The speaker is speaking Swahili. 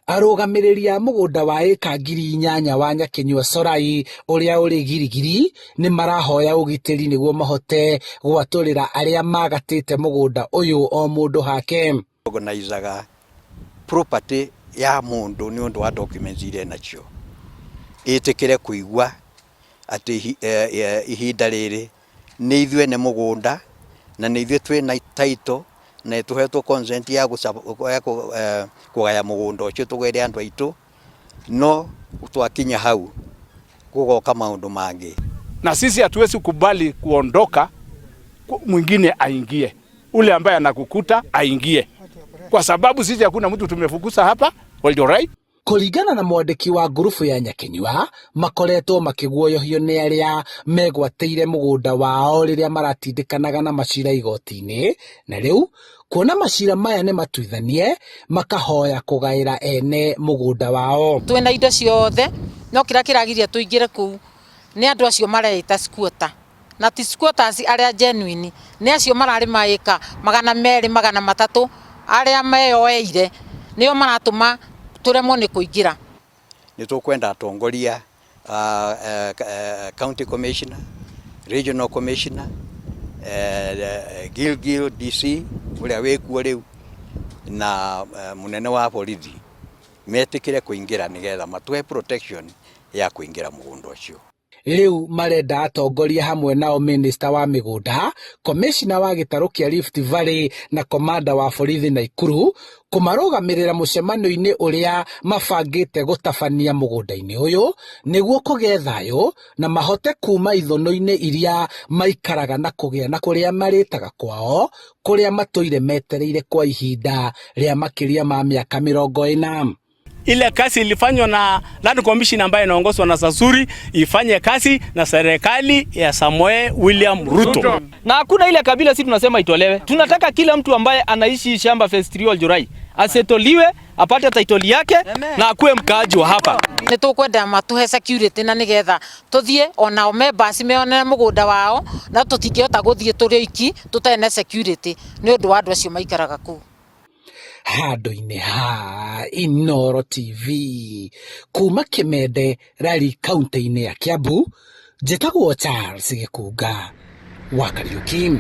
Arũgamĩrĩri a mũgũnda wa ĩka 8,000 wa Nyakinyua Solai ũrĩa ũrĩ Girigiri nĩ marahoya ũgitĩri nĩguo mahote gwatũrĩra arĩa magatĩte mũgũnda ũyũ o mũndũ hake. Organizaga property ya mũndũ nĩ ũndũ wa documents iria nacio ĩtĩkĩre kũigua atĩ ihinda rĩrĩ nĩ ithuĩ nĩ mũgũnda na nĩ ithuĩ twĩ na title na tuhetwo consent ya kũgaya mũgũnda ũcio tũgwere andũ aitũ, no twakinya hau gũgoka maũndũ mangĩ. Na sisi hatuwezi kubali kuondoka mwingine aingie, ule ambaye anakukuta aingie, kwa sababu sisi hakuna mtu tumefukuza hapa. Alright. Kũringana na mwandĩki wa ngurubu ya Nyakinyua, makoretwo makĩguoyohio nĩ arĩa megwatĩire mũgũnda wao rĩrĩa maratindĩkanaga na macira igoti-inĩ, na rĩu kuona macira maya nĩ matuithanie makahoya kũgaĩra ene mũgũnda wao. Twĩna indo ciothe, no kĩrĩa kĩragiria tũingĩre kũu nĩ andũ acio mareĩta squatter, na ti squatters arĩa genuine, nĩ acio mararĩma ĩka 200, 300 arĩa meyoeire nĩo maratũma turemwo nĩ kũingĩra. Nĩ tũkwenda atongoria, county commissioner, regional commissioner, Gilgil DC ũrĩa wĩkuo rĩu na mũnene wa borithi metĩkĩre kũingĩra nĩgetha matũhe protection ya kũingĩra mũgũnda ũcio. Rĩu marenda atongoria hamwe nao minister wa mĩgũnda, commissioner wa gĩtarũ kĩa Rift Valley na komanda wa borithi Naikuru kũmarũgamĩrĩra mũcemanio-inĩ ũrĩa mabangĩte gũtabania mũgũnda-inĩ ũyũ nĩguo kũgĩe thayũ na mahote kuma ithũnũ-inĩ iria maikaraga na kũgĩa na kũrĩa marĩtaga kwao, kũrĩa matũire metereire kwa ihinda rĩa makĩria ma mĩaka 40. Ile kazi ilifanywa na Land Commission ambayo inaongozwa na Sasuri ifanye kazi na serikali ya Samoei William Ruto. Na hakuna ile kabila sisi tunasema itolewe. Tunataka kila mtu ambaye anaishi shamba Festival Jurai asetoliwe, apate title yake na akuwe mkaaji wa hapa. Nĩ tũkwenda matuhe security na nĩgetha tũthiĩ onao members meone mũgũnda wao na tũtingĩhota gũthiĩ tũrĩ iki tũtene security nĩ ũndũ wa andũ acio maikaraga kũu. Handũ-inĩ ha Inooro TV kuma Kimende Rari kaunti-inĩ ya Kiambu, njĩtagwo Charles Gĩkunga wa Kariuki.